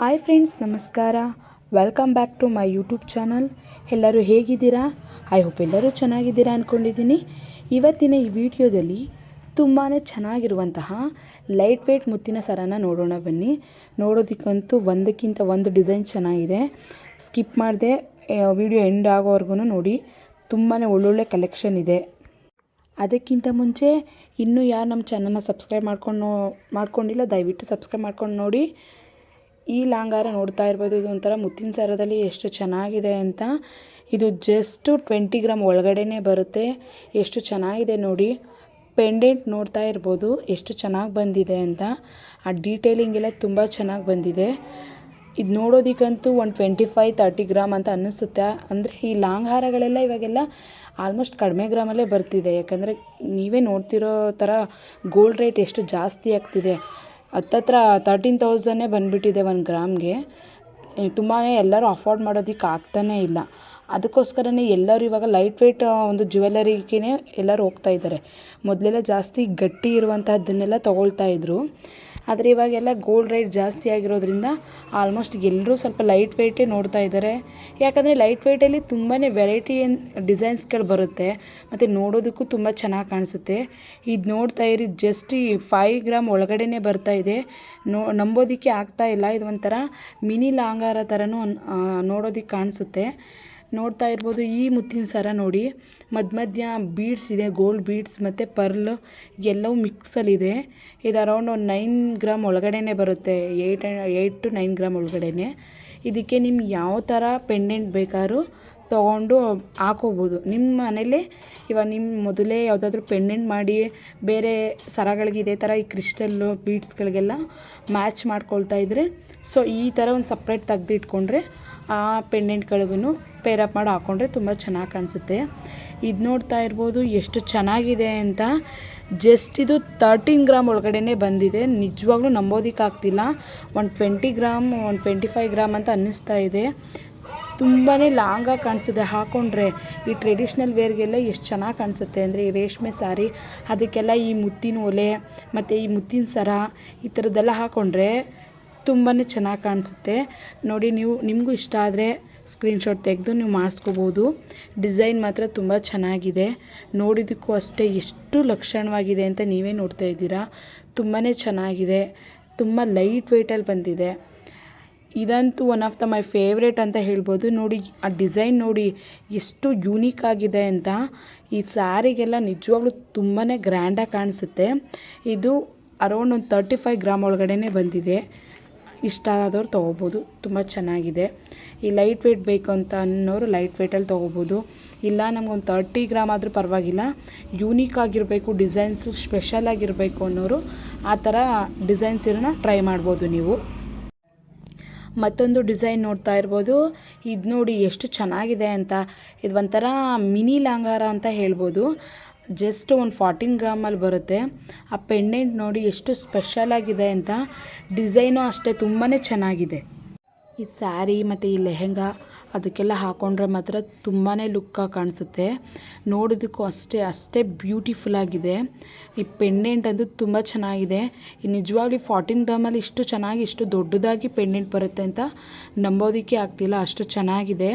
Hi friends, ನಮಸ್ಕಾರ. Welcome back to my YouTube channel. ಎಲ್ಲರೂ ಹೇಗಿದ್ದೀರಾ? ಐ ಹೋಪ್ ಎಲ್ಲರೂ ಚೆನ್ನಾಗಿದ್ದೀರಾ ಅಂದ್ಕೊಂಡಿದ್ದೀನಿ. ಇವತ್ತಿನ ಈ ವಿಡಿಯೋದಲ್ಲಿ ತುಂಬಾ ಚೆನ್ನಾಗಿರುವಂತಹ ಲೈಟ್ ವೇಟ್ ಮುತ್ತಿನ ಸರನ ನೋಡೋಣ ಬನ್ನಿ. ನೋಡೋದಕ್ಕಂತೂ ಒಂದಕ್ಕಿಂತ ಒಂದು ಡಿಸೈನ್ ಚೆನ್ನಾಗಿದೆ. ಸ್ಕಿಪ್ ಮಾಡದೆ ವಿಡಿಯೋ ಎಂಡ್ ಆಗೋವರೆಗೂ ನೋಡಿ. ತುಂಬಾ ಒಳ್ಳೊಳ್ಳೆ ಕಲೆಕ್ಷನ್ ಇದೆ. ಅದಕ್ಕಿಂತ ಮುಂಚೆ ಇನ್ನೂ ಯಾರು ನಮ್ಮ ಚಾನಲ್ನ ಸಬ್ಸ್ಕ್ರೈಬ್ ಮಾಡ್ಕೊಂಡಿಲ್ಲ, ದಯವಿಟ್ಟು ಸಬ್ಸ್ಕ್ರೈಬ್ ಮಾಡ್ಕೊಂಡು ನೋಡಿ. ಈ ಲಾಂಗಾರ ನೋಡ್ತಾ ಇರ್ಬೋದು. ಇದು ಒಂಥರ ಮುತ್ತಿನ ಸರದಲ್ಲಿ ಎಷ್ಟು ಚೆನ್ನಾಗಿದೆ ಅಂತ. ಇದು ಜಸ್ಟ್ 20 ಗ್ರಾಮ್ ಒಳಗಡೆನೇ ಬರುತ್ತೆ. ಎಷ್ಟು ಚೆನ್ನಾಗಿದೆ ನೋಡಿ. ಪೆಂಡೆಂಟ್ ನೋಡ್ತಾ ಇರ್ಬೋದು ಎಷ್ಟು ಚೆನ್ನಾಗಿ ಬಂದಿದೆ ಅಂತ. ಆ ಡೀಟೇಲಿಂಗ್ ಎಲ್ಲ ತುಂಬ ಚೆನ್ನಾಗಿ ಬಂದಿದೆ. ಇದು ನೋಡೋದಕ್ಕಂತೂ 25-30 ಗ್ರಾಮ್ ಅಂತ ಅನ್ನಿಸುತ್ತೆ. ಅಂದರೆ ಈ ಲಾಂಗ್ ಹಾರಗಳೆಲ್ಲ ಇವಾಗೆಲ್ಲ ಆಲ್ಮೋಸ್ಟ್ ಕಡಿಮೆ ಗ್ರಾಮಲ್ಲೇ ಬರ್ತಿದೆ. ಯಾಕಂದರೆ ನೀವೇ ನೋಡ್ತಿರೋ ಥರ ಗೋಲ್ಡ್ ರೇಟ್ ಎಷ್ಟು ಜಾಸ್ತಿ ಆಗ್ತಿದೆ. ಹತ್ತತ್ರ 13,000 ಬಂದುಬಿಟ್ಟಿದೆ 1 ಗ್ರಾಮ್ಗೆ. ತುಂಬಾ ಎಲ್ಲರೂ ಅಫೋರ್ಡ್ ಮಾಡೋದಕ್ಕೆ ಆಗ್ತಾನೇ ಇಲ್ಲ. ಅದಕ್ಕೋಸ್ಕರನೇ ಎಲ್ಲರೂ ಇವಾಗ ಲೈಟ್ ವೇಟ್ ಒಂದು ಜ್ಯುವೆಲರಿಗೆ ಎಲ್ಲರೂ ಹೋಗ್ತಾ ಇದ್ದಾರೆ. ಮೊದಲೆಲ್ಲ ಜಾಸ್ತಿ ಗಟ್ಟಿ ಇರುವಂಥದ್ದನ್ನೆಲ್ಲ ತೊಗೊಳ್ತಾ ಇದ್ದರು. ಆದರೆ ಇವಾಗೆಲ್ಲ ಗೋಲ್ಡ್ ರೇಟ್ ಜಾಸ್ತಿ ಆಗಿರೋದ್ರಿಂದ ಆಲ್ಮೋಸ್ಟ್ ಎಲ್ಲರೂ ಸ್ವಲ್ಪ ಲೈಟ್ ವೇಟೇ ನೋಡ್ತಾ ಇದ್ದಾರೆ. ಯಾಕಂದರೆ ಲೈಟ್ ವೇಟಲ್ಲಿ ತುಂಬಾ ವೆರೈಟಿ ಡಿಸೈನ್ಸ್ಗಳು ಬರುತ್ತೆ ಮತ್ತು ನೋಡೋದಕ್ಕೂ ತುಂಬ ಚೆನ್ನಾಗಿ ಕಾಣಿಸುತ್ತೆ. ಇದು ನೋಡ್ತಾ ಇರಿ, ಜಸ್ಟ್ ಈ 5 ಗ್ರಾಮ್ ಒಳಗಡೆನೇ ಬರ್ತಾ ಇದೆ. ನಂಬೋದಕ್ಕೆ ಆಗ್ತಾ ಇಲ್ಲ. ಇದು ಒಂಥರ ಮಿನಿ ಲಾಂಗಾರ ಥರನೂ ನೋಡೋದಕ್ಕೆ ಕಾಣಿಸುತ್ತೆ. ನೋಡ್ತಾ ಇರ್ಬೋದು. ಈ ಮುತ್ತಿನ ಸರ ನೋಡಿ, ಮಧ್ಯ ಬೀಡ್ಸ್ ಇದೆ, ಗೋಲ್ಡ್ ಬೀಡ್ಸ್ ಮತ್ತು ಪರ್ಲ್ ಎಲ್ಲವೂ ಮಿಕ್ಸಲ್ಲಿದೆ. ಇದು ಅರೌಂಡ್ ಒಂದು 9 ಗ್ರಾಮ್ ಒಳಗಡೆನೇ ಬರುತ್ತೆ. 8 to 9 ಗ್ರಾಮ್ ಒಳಗಡೆನೆ. ಇದಕ್ಕೆ ನಿಮ್ಗೆ ಯಾವ ಥರ ಪೆಂಡೆಂಟ್ ಬೇಕಾದ್ರೂ ತೊಗೊಂಡು ಹಾಕೋಬೋದು. ನಿಮ್ಮ ಮನೇಲಿ ಇವಾಗ ನಿಮ್ಮ ಮೊದಲೇ ಯಾವುದಾದ್ರೂ ಪೆಂಡೆಂಟ್ ಮಾಡಿ ಬೇರೆ ಸರಗಳಿಗೆ ಇದೇ ಥರ ಈ ಕ್ರಿಸ್ಟಲ್ಲು ಬೀಡ್ಸ್ಗಳಿಗೆಲ್ಲ ಮ್ಯಾಚ್ ಮಾಡ್ಕೊಳ್ತಾ ಇದ್ದರೆ, ಸೊ ಈ ಥರ ಒಂದು ಸಪ್ರೇಟ್ ತೆಗ್ದು ಇಟ್ಕೊಂಡ್ರೆ ಆ ಪೆಂಡೆಂಟ್ಗಳಿಗೂ ಪೇರಪ್ ಮಾಡಿ ಹಾಕ್ಕೊಂಡ್ರೆ ತುಂಬ ಚೆನ್ನಾಗಿ ಕಾಣಿಸುತ್ತೆ. ಇದು ನೋಡ್ತಾ ಇರ್ಬೋದು ಎಷ್ಟು ಚೆನ್ನಾಗಿದೆ ಅಂತ. ಜಸ್ಟ್ ಇದು 13 ಗ್ರಾಮ್ ಒಳಗಡೆನೇ ಬಂದಿದೆ. ನಿಜವಾಗ್ಲೂ ನಂಬೋದಕ್ಕಾಗ್ತಿಲ್ಲ. 20 ಗ್ರಾಮ್ 25 ಗ್ರಾಮ್ ಅಂತ ಅನ್ನಿಸ್ತಾ ಇದೆ. ತುಂಬಾ ಲಾಂಗಾಗಿ ಕಾಣಿಸುತ್ತೆ. ಹಾಕ್ಕೊಂಡ್ರೆ ಈ ಟ್ರೆಡಿಷ್ನಲ್ ವೇರ್ಗೆಲ್ಲ ಎಷ್ಟು ಚೆನ್ನಾಗಿ ಕಾಣಿಸುತ್ತೆ ಅಂದರೆ, ಈ ರೇಷ್ಮೆ ಸ್ಯಾರಿ ಅದಕ್ಕೆಲ್ಲ ಈ ಮುತ್ತಿನ ಒಲೆ ಮತ್ತು ಈ ಮುತ್ತಿನ ಸರ ಈ ಥರದ್ದೆಲ್ಲ ಹಾಕ್ಕೊಂಡ್ರೆ ತುಂಬಾ ಚೆನ್ನಾಗಿ ಕಾಣಿಸುತ್ತೆ. ನೋಡಿ, ನಿಮಗೂ ಇಷ್ಟ ಆದರೆ ಸ್ಕ್ರೀನ್ಶಾಟ್ ತೆಗೆದು ನೀವು ಮಾಡಿಸ್ಕೋಬೋದು. ಡಿಸೈನ್ ಮಾತ್ರ ತುಂಬ ಚೆನ್ನಾಗಿದೆ. ನೋಡಿದ್ದಕ್ಕೂ ಅಷ್ಟೇ ಎಷ್ಟು ಲಕ್ಷಣವಾಗಿದೆ ಅಂತ ನೀವೇ ನೋಡ್ತಾ ಇದ್ದೀರಾ. ತುಂಬಾ ಚೆನ್ನಾಗಿದೆ. ತುಂಬ ಲೈಟ್ ವೆಯ್ಟಲ್ಲಿ ಬಂದಿದೆ. ಇದಂತೂ ಒನ್ ಆಫ್ ಮೈ ಫೇವ್ರೇಟ್ ಅಂತ ಹೇಳ್ಬೋದು. ನೋಡಿ, ಆ ಡಿಸೈನ್ ನೋಡಿ ಎಷ್ಟು ಯೂನಿಕ್ ಆಗಿದೆ ಅಂತ. ಈ ಸ್ಯಾರಿಗೆಲ್ಲ ನಿಜವಾಗ್ಲೂ ತುಂಬಾ ಗ್ರ್ಯಾಂಡಾಗಿ ಕಾಣಿಸುತ್ತೆ. ಇದು ಅರೌಂಡ್ ಒಂದು 35 ಗ್ರಾಮ್ ಒಳಗಡೆನೇ ಬಂದಿದೆ. ಇಷ್ಟ ಆದವ್ರು ತೊಗೋಬೋದು. ತುಂಬ ಚೆನ್ನಾಗಿದೆ. ಈ ಲೈಟ್ ವೇಟ್ ಬೇಕು ಅಂತ ಅನ್ನೋರು ಲೈಟ್ ವೇಟಲ್ಲಿ ತೊಗೋಬೋದು. ಇಲ್ಲ ನಮಗೊಂದು 30 ಗ್ರಾಮ್ ಆದರೂ ಪರವಾಗಿಲ್ಲ, ಯೂನಿಕ್ ಆಗಿರಬೇಕು, ಡಿಸೈನ್ಸು ಸ್ಪೆಷಲ್ ಆಗಿರಬೇಕು ಅನ್ನೋರು ಆ ಥರ ಡಿಸೈನ್ಸ್ ಇರೋನ ಟ್ರೈ ಮಾಡ್ಬೋದು ನೀವು. ಮತ್ತೊಂದು ಡಿಸೈನ್ ನೋಡ್ತಾ ಇರ್ಬೋದು. ಇದು ನೋಡಿ ಎಷ್ಟು ಚೆನ್ನಾಗಿದೆ ಅಂತ. ಇದು ಒಂಥರ ಮಿನಿ ಲಾಂಗಾರ ಅಂತ ಹೇಳ್ಬೋದು. ಜಸ್ಟ್ ಒಂದು 14 ಗ್ರಾಮಲ್ಲಿ ಬರುತ್ತೆ. ಆ ಪೆಂಡೆಂಟ್ ನೋಡಿ ಎಷ್ಟು ಸ್ಪೆಷಲ್ ಆಗಿದೆ ಅಂತ. ಡಿಸೈನು ಅಷ್ಟೇ ತುಂಬಾ ಚೆನ್ನಾಗಿದೆ. ಈ ಸ್ಯಾರಿ ಮತ್ತು ಈ ಲೆಹೆಂಗಾ ಅದಕ್ಕೆಲ್ಲ ಹಾಕ್ಕೊಂಡ್ರೆ ಮಾತ್ರ ತುಂಬಾ ಲುಕ್ಕಾಗಿ ಕಾಣಿಸುತ್ತೆ. ನೋಡೋದಕ್ಕೂ ಅಷ್ಟೇ ಬ್ಯೂಟಿಫುಲ್ ಆಗಿದೆ. ಈ ಪೆಂಡೆಂಟ್ ಅದು ತುಂಬ ಚೆನ್ನಾಗಿದೆ. ಈ ನಿಜವಾಗ್ಲೂ 14 ಗ್ರಾಮಲ್ಲಿ ಇಷ್ಟು ಚೆನ್ನಾಗಿ ಇಷ್ಟು ದೊಡ್ಡದಾಗಿ ಪೆಂಡೆಂಟ್ ಬರುತ್ತೆ ಅಂತ ನಂಬೋದಕ್ಕೆ ಆಗ್ತಿಲ್ಲ. ಅಷ್ಟು ಚೆನ್ನಾಗಿದೆ.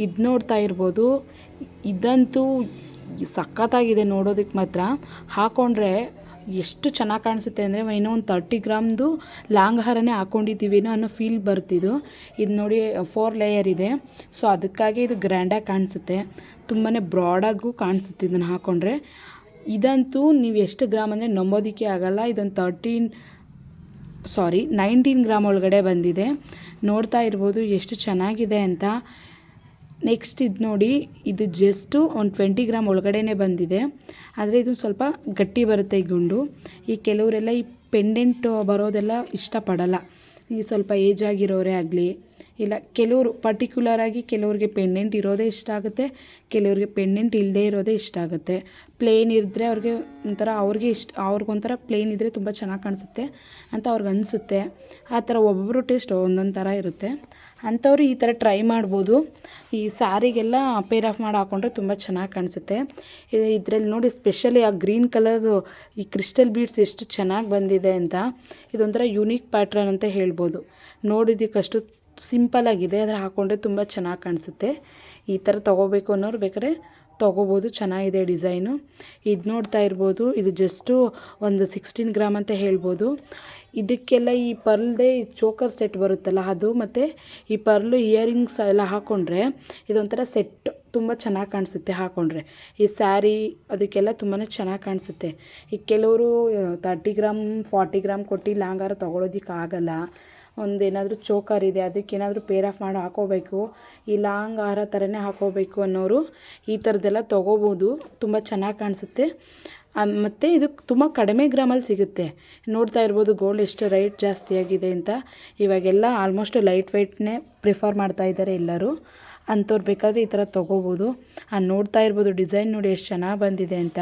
ಇದು ನೋಡ್ತಾ ಇರ್ಬೋದು. ಇದಂತೂ ಸಖತ್ತಾಗಿದೆ ನೋಡೋದಕ್ಕೆ ಮಾತ್ರ. ಹಾಕ್ಕೊಂಡ್ರೆ ಎಷ್ಟು ಚೆನ್ನಾಗಿ ಕಾಣಿಸುತ್ತೆ ಅಂದರೆ, ಏನೋ ಒಂದು 30 ಗ್ರಾಮ್ದು ಲಾಂಗ್ ಹಾರನೇ ಹಾಕ್ಕೊಂಡಿದ್ದೀವಿನೋ ಅನ್ನೋ ಫೀಲ್ ಬರ್ತಿದ್ದು. ಇದು ನೋಡಿ 4 ಲೇಯರ್ ಇದೆ. ಸೊ ಅದಕ್ಕಾಗಿ ಇದು ಗ್ರ್ಯಾಂಡಾಗಿ ಕಾಣಿಸುತ್ತೆ. ತುಂಬಾ ಬ್ರಾಡಾಗೂ ಕಾಣಿಸುತ್ತೆ ಇದನ್ನು ಹಾಕ್ಕೊಂಡ್ರೆ. ಇದಂತೂ ನೀವು ಎಷ್ಟು ಗ್ರಾಮ್ ಅಂದರೆ ನಂಬೋದಕ್ಕೆ ಆಗಲ್ಲ. ಇದೊಂದು 19 ಗ್ರಾಮ್ ಒಳಗಡೆ ಬಂದಿದೆ. ನೋಡ್ತಾ ಇರ್ಬೋದು ಎಷ್ಟು ಚೆನ್ನಾಗಿದೆ ಅಂತ. ನೆಕ್ಸ್ಟ್ ಇದು ನೋಡಿ, ಇದು ಜಸ್ಟು ಒಂದು 20 ಗ್ರಾಮ್ ಒಳಗಡೆನೇ ಬಂದಿದೆ. ಆದರೆ ಇದು ಸ್ವಲ್ಪ ಗಟ್ಟಿ ಬರುತ್ತೆ ಈ ಗುಂಡು. ಈ ಕೆಲವರೆಲ್ಲ ಈ ಪೆಂಡೆಂಟ್ ಬರೋದೆಲ್ಲ ಇಷ್ಟಪಡಲ್ಲ. ಈ ಸ್ವಲ್ಪ ಏಜ್ ಆಗಿರೋರೇ ಆಗಲಿ, ಇಲ್ಲ ಕೆಲವರು ಪರ್ಟಿಕ್ಯುಲರಾಗಿ ಕೆಲವ್ರಿಗೆ ಪೆಂಡೆಂಟ್ ಇರೋದೇ ಇಷ್ಟ ಆಗುತ್ತೆ, ಕೆಲವ್ರಿಗೆ ಪೆಂಡೆಂಟ್ ಇಲ್ಲದೇ ಇರೋದೇ ಇಷ್ಟ ಆಗುತ್ತೆ. ಪ್ಲೇನ್ ಇದ್ದರೆ ಅವ್ರಿಗೊಂಥರ ಪ್ಲೇನ್ ಇದ್ದರೆ ತುಂಬ ಚೆನ್ನಾಗಿ ಕಾಣಿಸುತ್ತೆ ಅಂತ ಅವ್ರಿಗೆ ಅನಿಸುತ್ತೆ. ಆ ಥರ ಒಬ್ಬೊಬ್ಬರು ಟೇಸ್ಟ್ ಒಂದೊಂದು ಥರ ಇರುತ್ತೆ. ಅಂಥವ್ರು ಈ ಥರ ಟ್ರೈ ಮಾಡ್ಬೋದು. ಈ ಸ್ಯಾರಿಗೆಲ್ಲ ಪೇರ್ ಆಫ್ ಮಾಡಿ ಹಾಕ್ಕೊಂಡ್ರೆ ತುಂಬ ಚೆನ್ನಾಗಿ ಕಾಣಿಸುತ್ತೆ. ಇದರಲ್ಲಿ ನೋಡಿ, ಸ್ಪೆಷಲಿ ಆ ಗ್ರೀನ್ ಕಲರ್ದು ಈ ಕ್ರಿಸ್ಟಲ್ ಬೀಡ್ಸ್ ಎಷ್ಟು ಚೆನ್ನಾಗಿ ಬಂದಿದೆ ಅಂತ. ಇದೊಂಥರ ಯೂನಿಕ್ ಪ್ಯಾಟ್ರನ್ ಅಂತ ಹೇಳ್ಬೋದು. ನೋಡೋದಕ್ಕಷ್ಟು ಸಿಂಪಲ್ಲಾಗಿದೆ, ಆದರೆ ಹಾಕ್ಕೊಂಡ್ರೆ ತುಂಬ ಚೆನ್ನಾಗಿ ಕಾಣಿಸುತ್ತೆ. ಈ ಥರ ತೊಗೋಬೇಕು ಅನ್ನೋರು ಬೇಕಾದ್ರೆ ತೊಗೋಬೋದು, ಚೆನ್ನಾಗಿದೆ ಡಿಸೈನು. ಇದು ನೋಡ್ತಾ ಇರ್ಬೋದು, ಇದು ಜಸ್ಟು ಒಂದು 16 ಗ್ರಾಮ್ ಅಂತ ಹೇಳ್ಬೋದು. ಇದಕ್ಕೆಲ್ಲ ಈ ಪರ್ಲ್ದೇ ಚೋಕರ್ ಸೆಟ್ ಬರುತ್ತಲ್ಲ ಅದು, ಮತ್ತು ಈ ಪರ್ಲು ಇಯರಿಂಗ್ಸ್ ಎಲ್ಲ ಹಾಕ್ಕೊಂಡ್ರೆ ಇದೊಂಥರ ಸೆಟ್ ತುಂಬ ಚೆನ್ನಾಗಿ ಕಾಣಿಸುತ್ತೆ ಹಾಕ್ಕೊಂಡ್ರೆ. ಈ ಸ್ಯಾರಿ ಅದಕ್ಕೆಲ್ಲ ತುಂಬಾ ಚೆನ್ನಾಗಿ ಕಾಣಿಸುತ್ತೆ. ಈಗ ಕೆಲವರು 30 ಗ್ರಾಮ್ 40 ಗ್ರಾಮ್ ಕೊಟ್ಟು ಲಾಂಗಾರ ತೊಗೊಳೋದಕ್ಕಾಗಲ್ಲ. ಒಂದೇನಾದರೂ ಚೋಕರ್ ಇದೆ, ಅದಕ್ಕೇನಾದರೂ ಪೇರ್ ಆಫ್ ಮಾಡಿ ಹಾಕೋಬೇಕು, ಈ ಲಾಂಗ್ ಹಾರ ಥರನೇ ಹಾಕೋಬೇಕು ಅನ್ನೋರು ಈ ಥರದ್ದೆಲ್ಲ ತೊಗೋಬೋದು, ತುಂಬ ಚೆನ್ನಾಗಿ ಕಾಣಿಸುತ್ತೆ. ಮತ್ತು ಇದು ತುಂಬ ಕಡಿಮೆ ಗ್ರಾಮಲ್ಲಿ ಸಿಗುತ್ತೆ. ನೋಡ್ತಾ ಇರ್ಬೋದು ಗೋಲ್ಡ್ ಎಷ್ಟು ರೈಟ್ ಜಾಸ್ತಿ ಆಗಿದೆ ಅಂತ. ಇವಾಗೆಲ್ಲ ಆಲ್ಮೋಸ್ಟ್ ಲೈಟ್ ವೆಯ್ಟ್ನೇ ಪ್ರಿಫರ್ ಮಾಡ್ತಾ ಇದ್ದಾರೆ ಎಲ್ಲರೂ. ಅಂಥವ್ರು ಬೇಕಾದರೆ ಈ ಥರ ತೊಗೋಬೋದು. ನೋಡ್ತಾ ಇರ್ಬೋದು ಡಿಸೈನ್ ನೋಡಿ ಎಷ್ಟು ಚೆನ್ನಾಗಿ ಬಂದಿದೆ ಅಂತ.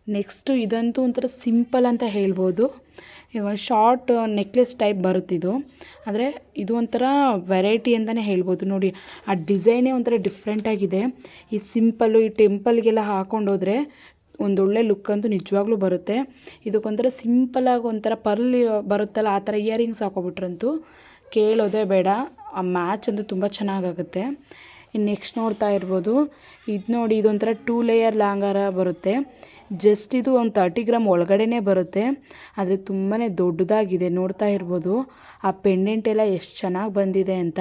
ನೆಕ್ಸ್ಟು ಇದಂತೂ ಒಂಥರ ಸಿಂಪಲ್ ಅಂತ ಹೇಳ್ಬೋದು. ಒಂದು ಶಾರ್ಟ್ ನೆಕ್ಲೆಸ್ ಟೈಪ್ ಬರುತ್ತಿದ್ದು, ಆದರೆ ಇದು ಒಂಥರ ವೆರೈಟಿ ಅಂತಲೇ ಹೇಳ್ಬೋದು. ನೋಡಿ ಆ ಡಿಸೈನೇ ಒಂಥರ ಡಿಫ್ರೆಂಟಾಗಿದೆ. ಈ ಸಿಂಪಲ್ಲು ಈ ಟೆಂಪಲ್ಗೆಲ್ಲ ಹಾಕ್ಕೊಂಡೋದ್ರೆ ಒಂದೊಳ್ಳೆ ಲುಕ್ ಅಂತೂ ನಿಜವಾಗ್ಲೂ ಬರುತ್ತೆ. ಇದಕ್ಕೊಂಥರ ಸಿಂಪಲಾಗಿ ಒಂಥರ ಪರ್ಲ್ ಬರುತ್ತಲ್ಲ ಆ ಥರ ಇಯರಿಂಗ್ಸ್ ಹಾಕೊಬಿಟ್ರಂತೂ ಕೇಳೋದೇ ಬೇಡ. ಆ ಮ್ಯಾಚ್ ಅಂತೂ ತುಂಬ ಚೆನ್ನಾಗಾಗುತ್ತೆ. ಇನ್ನು ನೆಕ್ಸ್ಟ್ ನೋಡ್ತಾ ಇರ್ಬೋದು, ಇದು ನೋಡಿ ಇದೊಂಥರ 2 ಲೇಯರ್ ಲಾಂಗಾರ ಬರುತ್ತೆ. ಜಸ್ಟ್ ಇದು ಒಂದು 30 ಗ್ರಾಮ್ ಒಳಗಡೆನೇ ಬರುತ್ತೆ, ಆದರೆ ತುಂಬಾ ದೊಡ್ಡದಾಗಿದೆ. ನೋಡ್ತಾ ಇರ್ಬೋದು ಆ ಪೆಂಡೆಂಟ್ ಎಲ್ಲ ಎಷ್ಟು ಚೆನ್ನಾಗಿ ಬಂದಿದೆ ಅಂತ.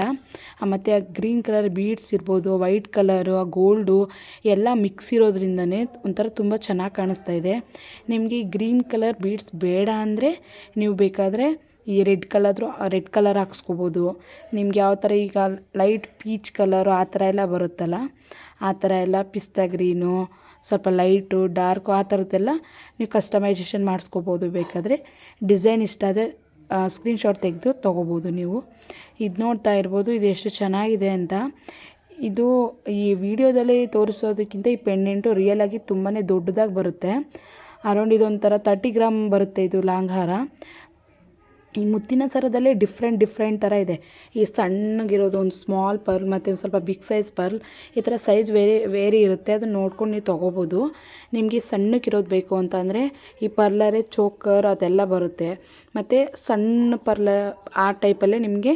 ಮತ್ತು ಆ ಗ್ರೀನ್ ಕಲರ್ ಬೀಡ್ಸ್ ಇರ್ಬೋದು, ವೈಟ್ ಕಲರು, ಆ ಗೋಲ್ಡು ಎಲ್ಲ ಮಿಕ್ಸ್ ಇರೋದ್ರಿಂದನೇ ಒಂಥರ ತುಂಬ ಚೆನ್ನಾಗಿ ಕಾಣಿಸ್ತಾ ಇದೆ. ನಿಮಗೆ ಈ ಗ್ರೀನ್ ಕಲರ್ ಬೀಡ್ಸ್ ಬೇಡ ಅಂದರೆ ನೀವು ಬೇಕಾದರೆ ಈ ರೆಡ್ ಕಲರ್ ಹಾಕ್ಸ್ಕೊಬೋದು. ನಿಮ್ಗೆ ಯಾವ ಥರ ಈಗ ಲೈಟ್ ಪೀಚ್ ಕಲರು ಆ ಥರ ಎಲ್ಲ ಬರುತ್ತಲ್ಲ, ಆ ಥರ ಎಲ್ಲ ಪಿಸ್ತಾ ಗ್ರೀನು, ಸ್ವಲ್ಪ ಲೈಟು ಡಾರ್ಕು ಆ ಥರದ್ದೆಲ್ಲ ನೀವು ಕಸ್ಟಮೈಸೇಷನ್ ಮಾಡಿಸ್ಕೋಬೋದು. ಬೇಕಾದರೆ ಡಿಸೈನ್ ಇಷ್ಟ ಆದರೆ ಸ್ಕ್ರೀನ್ಶಾಟ್ ತೆಗೆದು ತೊಗೋಬೋದು ನೀವು. ಇದು ನೋಡ್ತಾ ಇರ್ಬೋದು ಇದು ಎಷ್ಟು ಚೆನ್ನಾಗಿದೆ ಅಂತ. ಇದು ಈ ವಿಡಿಯೋದಲ್ಲಿ ತೋರಿಸೋದಕ್ಕಿಂತ ಈ ಪೆಂಡೆಂಟು ರಿಯಲಾಗಿ ತುಂಬಾ ದೊಡ್ಡದಾಗಿ ಬರುತ್ತೆ. ಅರೌಂಡ್ ಇದೊಂಥರ 30 ಗ್ರಾಮ್ ಬರುತ್ತೆ ಇದು ಲಾಂಗ್ ಹಾರ. ಈ ಮುತ್ತಿನ ಸರದಲ್ಲೇ ಡಿಫ್ರೆಂಟ್ ಥರ ಇದೆ. ಈ ಸಣ್ಣಗಿರೋದು ಒಂದು ಸ್ಮಾಲ್ ಪರ್ಲ್ ಮತ್ತು ಒಂದು ಸ್ವಲ್ಪ ಬಿಗ್ ಸೈಜ್ ಪರ್ಲ್, ಈ ಥರ ಸೈಜ್ ವೇರಿ ಇರುತ್ತೆ. ಅದನ್ನು ನೋಡ್ಕೊಂಡು ನೀವು ತೊಗೋಬೋದು. ನಿಮಗೆ ಸಣ್ಣಕ್ಕಿರೋದು ಬೇಕು ಅಂತಂದರೆ ಈ ಪರ್ಲರೇ ಚೋಕರ್ ಅದೆಲ್ಲ ಬರುತ್ತೆ. ಮತ್ತು ಸಣ್ಣ ಪರ್ಲ ಆ ಟೈಪಲ್ಲೇ ನಿಮಗೆ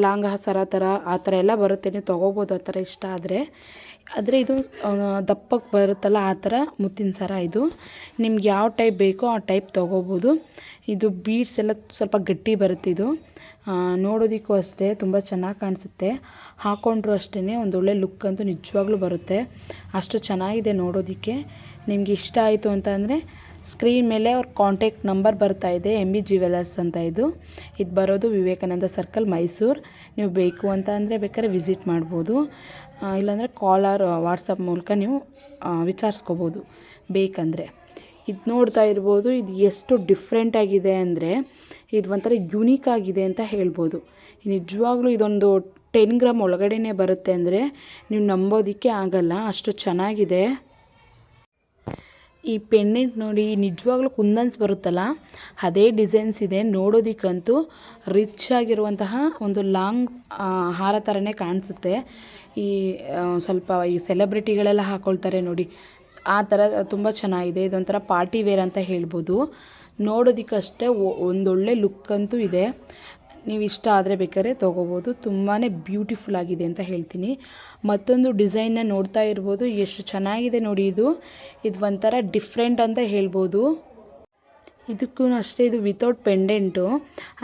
ಲಾಂಗ ಸರ ಥರ ಆ ಥರ ಎಲ್ಲ ಬರುತ್ತೆ. ನೀವು ತೊಗೋಬೋದು ಆ ಥರ ಇಷ್ಟ ಆದರೆ ಇದು ದಪ್ಪಕ್ಕೆ ಬರುತ್ತಲ್ಲ ಆ ಥರ ಮುತ್ತಿನ ಸರ. ಇದು ನಿಮ್ಗೆ ಯಾವ ಟೈಪ್ ಬೇಕೋ ಆ ಟೈಪ್ ತೊಗೋಬೋದು. ಇದು ಬೀಡ್ಸ್ ಎಲ್ಲ ಸ್ವಲ್ಪ ಗಟ್ಟಿ ಬರುತ್ತೆ. ಇದು ನೋಡೋದಕ್ಕೂ ಅಷ್ಟೇ ತುಂಬ ಚೆನ್ನಾಗಿ ಕಾಣಿಸುತ್ತೆ. ಹಾಕ್ಕೊಂಡ್ರು ಅಷ್ಟೇ ಒಂದೊಳ್ಳೆ ಲುಕ್ ಅಂತೂ ನಿಜವಾಗ್ಲೂ ಬರುತ್ತೆ. ಅಷ್ಟು ಚೆನ್ನಾಗಿದೆ ನೋಡೋದಕ್ಕೆ. ನಿಮ್ಗೆ ಇಷ್ಟ ಆಯಿತು ಅಂತ ಅಂದರೆ ಸ್ಕ್ರೀನ್ ಮೇಲೆ ಅವ್ರ ಕಾಂಟ್ಯಾಕ್ಟ್ ನಂಬರ್ ಬರ್ತಾ ಇದೆ, MB ಜ್ಯುವೆಲರ್ಸ್ ಅಂತ. ಇದು ಬರೋದು ವಿವೇಕಾನಂದ ಸರ್ಕಲ್, ಮೈಸೂರು. ನೀವು ಬೇಕು ಅಂತ ಅಂದರೆ ಬೇಕಾದ್ರೆ ವಿಸಿಟ್ ಮಾಡ್ಬೋದು, ಇಲ್ಲಾಂದರೆ ಕಾಲ್ ಆರ್ ವಾಟ್ಸಪ್ ಮೂಲಕ ನೀವು ವಿಚಾರಿಸ್ಕೋಬೋದು ಬೇಕಂದರೆ. ಇದು ನೋಡ್ತಾ ಇರ್ಬೋದು, ಇದು ಎಷ್ಟು ಡಿಫ್ರೆಂಟಾಗಿದೆ ಅಂದರೆ ಇದು ಒಂಥರ ಯುನೀಕ್ ಆಗಿದೆ ಅಂತ ಹೇಳ್ಬೋದು. ನಿಜವಾಗ್ಲೂ ಇದೊಂದು 10 ಗ್ರಾಮ್ ಒಳಗಡೆನೇ ಬರುತ್ತೆ ಅಂದರೆ ನೀವು ನಂಬೋದಕ್ಕೆ ಆಗಲ್ಲ, ಅಷ್ಟು ಚೆನ್ನಾಗಿದೆ. ಈ ಪೆಂಡೆಂಟ್ ನೋಡಿ ನಿಜವಾಗ್ಲೂ ಕುಂದನ್ಸ್ ಬರುತ್ತಲ್ಲ ಅದೇ ಡಿಸೈನ್ಸ್ ಇದೆ. ನೋಡೋದಕ್ಕಂತೂ ರಿಚ್ ಆಗಿರುವಂತಹ ಒಂದು ಲಾಂಗ್ ಹಾರ ಥರನೇ ಕಾಣಿಸುತ್ತೆ. ಈ ಸ್ವಲ್ಪ ಈ ಸೆಲೆಬ್ರಿಟಿಗಳೆಲ್ಲ ಹಾಕ್ಕೊಳ್ತಾರೆ ನೋಡಿ, ಆ ಥರ ತುಂಬ ಚೆನ್ನಾಗಿದೆ. ಇದೊಂಥರ ಪಾರ್ಟಿ ವೇರ್ ಅಂತ ಹೇಳ್ಬೋದು. ನೋಡೋದಕ್ಕಷ್ಟೇ ಒಂದೊಳ್ಳೆ ಲುಕ್ ಅಂತೂ ಇದೆ. ನೀವು ಇಷ್ಟ ಆದರೆ ಬೇಕಾದ್ರೆ ತೊಗೋಬೋದು. ತುಂಬಾ ಬ್ಯೂಟಿಫುಲ್ ಆಗಿದೆ ಅಂತ ಹೇಳ್ತೀನಿ. ಮತ್ತೊಂದು ಡಿಸೈನ್ನ ನೋಡ್ತಾ ಇರ್ಬೋದು, ಎಷ್ಟು ಚೆನ್ನಾಗಿದೆ ನೋಡಿ. ಇದು ಒಂಥರ ಡಿಫ್ರೆಂಟ್ ಅಂತ ಹೇಳ್ಬೋದು. ಇದಕ್ಕೂ ಅಷ್ಟೇ, ಇದು ವಿತೌಟ್ ಪೆಂಡೆಂಟು,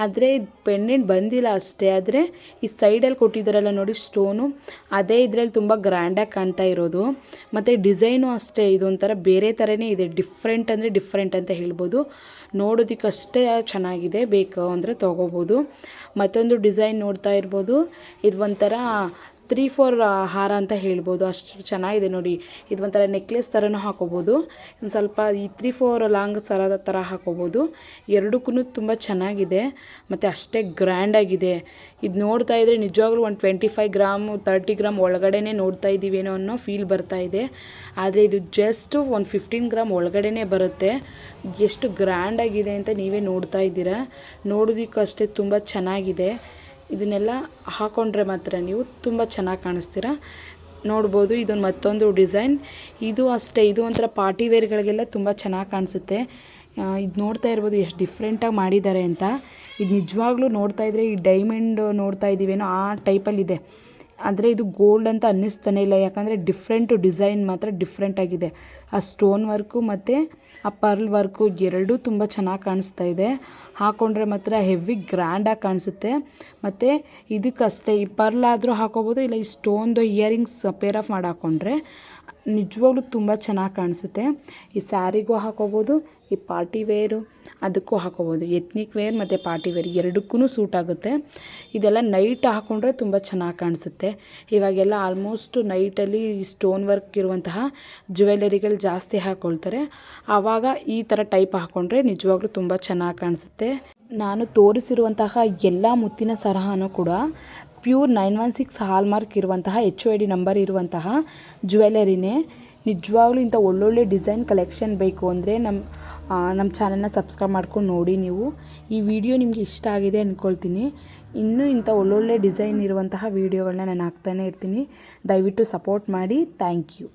ಆದರೆ ಪೆಂಡೆಂಟ್ ಬಂದಿಲ್ಲ ಅಷ್ಟೇ. ಆದರೆ ಈ ಸೈಡಲ್ಲಿ ಕೊಟ್ಟಿದ್ದಾರಲ್ಲ ನೋಡಿ ಸ್ಟೋನು, ಅದೇ ಇದರಲ್ಲಿ ತುಂಬ ಗ್ರ್ಯಾಂಡಾಗಿ ಕಾಣ್ತಾ ಇರೋದು. ಮತ್ತು ಡಿಸೈನು ಅಷ್ಟೇ, ಇದೊಂಥರ ಬೇರೆ ಥರನೇ ಇದೆ. ಡಿಫ್ರೆಂಟ್ ಅಂದರೆ ಡಿಫ್ರೆಂಟ್ ಅಂತ ಹೇಳ್ಬೋದು. ನೋಡೋದಕ್ಕಷ್ಟೇ ಚೆನ್ನಾಗಿದೆ, ಬೇಕು ಅಂದರೆ ತೊಗೋಬೋದು. ಮತ್ತೊಂದು ಡಿಸೈನ್ ನೋಡ್ತಾ ಇರ್ಬೋದು, ಇದು ಒಂಥರ 3-4 ಹಾರ ಅಂತ ಹೇಳ್ಬೋದು. ಅಷ್ಟು ಚೆನ್ನಾಗಿದೆ ನೋಡಿ. ಇದು ಒಂಥರ ನೆಕ್ಲೆಸ್ ಥರನೂ ಹಾಕೋಬೋದು, ಒಂದು ಸ್ವಲ್ಪ ಈ 3-4 ಲಾಂಗ್ ಸರದ ಥರ ಹಾಕೋಬೋದು. ಎರಡಕ್ಕೂ ತುಂಬ ಚೆನ್ನಾಗಿದೆ ಮತ್ತು ಅಷ್ಟೇ ಗ್ರ್ಯಾಂಡಾಗಿದೆ. ಇದು ನೋಡ್ತಾ ಇದ್ದರೆ ನಿಜವಾಗ್ಲೂ ಒಂದು 25 ಗ್ರಾಮ್ 30 ಗ್ರಾಮ್ ಒಳಗಡೆನೇ ನೋಡ್ತಾ ಇದ್ದೀವೇನೋ ಅನ್ನೋ ಫೀಲ್ ಬರ್ತಾ ಇದೆ. ಆದರೆ ಇದು ಜಸ್ಟ್ ಒಂದು 15 ಗ್ರಾಮ್ ಒಳಗಡೆನೇ ಬರುತ್ತೆ. ಎಷ್ಟು ಗ್ರ್ಯಾಂಡಾಗಿದೆ ಅಂತ ನೀವೇ ನೋಡ್ತಾ ಇದ್ದೀರಾ. ನೋಡೋದಕ್ಕೂ ಅಷ್ಟೇ ತುಂಬ ಚೆನ್ನಾಗಿದೆ. ಇದನ್ನೆಲ್ಲ ಹಾಕ್ಕೊಂಡ್ರೆ ಮಾತ್ರ ನೀವು ತುಂಬ ಚೆನ್ನಾಗಿ ಕಾಣಿಸ್ತೀರ. ನೋಡ್ಬೋದು ಇದೊಂದು ಮತ್ತೊಂದು ಡಿಸೈನ್. ಇದು ಅಷ್ಟೇ, ಇದು ಒಂಥರ ಪಾರ್ಟಿ ವೇರ್ಗಳಿಗೆಲ್ಲ ತುಂಬ ಚೆನ್ನಾಗಿ ಕಾಣಿಸುತ್ತೆ. ಇದು ನೋಡ್ತಾ ಇರ್ಬೋದು ಎಷ್ಟು ಡಿಫ್ರೆಂಟಾಗಿ ಮಾಡಿದ್ದಾರೆ ಅಂತ. ಇದು ನಿಜವಾಗ್ಲೂ ನೋಡ್ತಾ ಇದ್ದರೆ ಈ ಡೈಮಂಡ್ ನೋಡ್ತಾ ಇದ್ದೀವೇನೋ ಆ ಟೈಪಲ್ಲಿದೆ. ಆದರೆ ಇದು ಗೋಲ್ಡ್ ಅಂತ ಅನ್ನಿಸ್ತಾನೆ ಇಲ್ಲ, ಯಾಕಂದರೆ ಡಿಸೈನ್ ಮಾತ್ರ ಡಿಫ್ರೆಂಟಾಗಿದೆ. ಆ ಸ್ಟೋನ್ ವರ್ಕು ಮತ್ತು ಆ ಪರ್ಲ್ ವರ್ಕು ಎರಡೂ ತುಂಬ ಚೆನ್ನಾಗಿ ಕಾಣಿಸ್ತಾ ಇದೆ. ಹಾಕ್ಕೊಂಡ್ರೆ ಮಾತ್ರ ಹೆವಿ ಗ್ರ್ಯಾಂಡಾಗಿ ಕಾಣಿಸುತ್ತೆ. ಮತ್ತು ಇದಕ್ಕಷ್ಟೇ ಈ ಪರ್ಲ್ ಆದರೂ ಹಾಕೋಬೋದು, ಇಲ್ಲ ಈ ಸ್ಟೋನ್ದು ಇಯರಿಂಗ್ಸ್ ಪೇರ್ ಆಫ್ ಮಾಡಿ ಹಾಕ್ಕೊಂಡ್ರೆ ನಿಜವಾಗ್ಲೂ ತುಂಬ ಚೆನ್ನಾಗಿ ಕಾಣಿಸುತ್ತೆ. ಈ ಸ್ಯಾರಿಗೂ ಹಾಕೋಬೋದು, ಈ ಪಾರ್ಟಿ ವೇರು ಅದಕ್ಕೂ ಹಾಕೋಬೋದು. ಎತ್ನಿಕ್ ವೇರ್ ಮತ್ತು ಪಾರ್ಟಿ ವೇರ್ ಎರಡಕ್ಕೂ ಸೂಟ್ ಆಗುತ್ತೆ. ಇದೆಲ್ಲ ನೈಟ್ ಹಾಕ್ಕೊಂಡ್ರೆ ತುಂಬ ಚೆನ್ನಾಗಿ ಕಾಣಿಸುತ್ತೆ. ಇವಾಗೆಲ್ಲ ಆಲ್ಮೋಸ್ಟ್ ನೈಟಲ್ಲಿ ಸ್ಟೋನ್ ವರ್ಕ್ ಇರುವಂತಹ ಜ್ಯುವೆಲರಿಗಳು ಜಾಸ್ತಿ ಹಾಕ್ಕೊಳ್ತಾರೆ. ಆವಾಗ ಈ ಥರ ಟೈಪ್ ಹಾಕ್ಕೊಂಡ್ರೆ ನಿಜವಾಗ್ಲೂ ತುಂಬ ಚೆನ್ನಾಗಿ ಕಾಣಿಸುತ್ತೆ. ನಾನು ತೋರಿಸಿರುವಂತಹ ಎಲ್ಲ ಮುತ್ತಿನ ಸರನೂ ಕೂಡ ಪ್ಯೂರ್ 916 ಹಾಲ್ಮಾರ್ಕ್ ಇರುವಂತಹ HOID ನಂಬರ್ ಇರುವಂತಹ ಜ್ಯುವೆಲರಿನೇ. ನಿಜವಾಗ್ಲೂ ಇಂಥ ಒಳ್ಳೊಳ್ಳೆ ಡಿಸೈನ್ ಕಲೆಕ್ಷನ್ ಬೇಕು ಅಂದರೆ ನಮ್ಮ ಚಾನಲ್ನ ಸಬ್ಸ್ಕ್ರೈಬ್ ಮಾಡ್ಕೊಂಡು ನೋಡಿ. ನೀವು ಈ ವಿಡಿಯೋ ನಿಮಗೆ ಇಷ್ಟ ಆಗಿದೆ ಅಂದ್ಕೊಳ್ತೀನಿ. ಇನ್ನೂ ಇಂಥ ಒಳ್ಳೊಳ್ಳೆ ಡಿಸೈನ್ ಇರುವಂತಹ ವೀಡಿಯೋಗಳನ್ನ ನಾನು ಹಾಕ್ತಾನೆ ಇರ್ತೀನಿ. ದಯವಿಟ್ಟು ಸಪೋರ್ಟ್ ಮಾಡಿ. Thank you.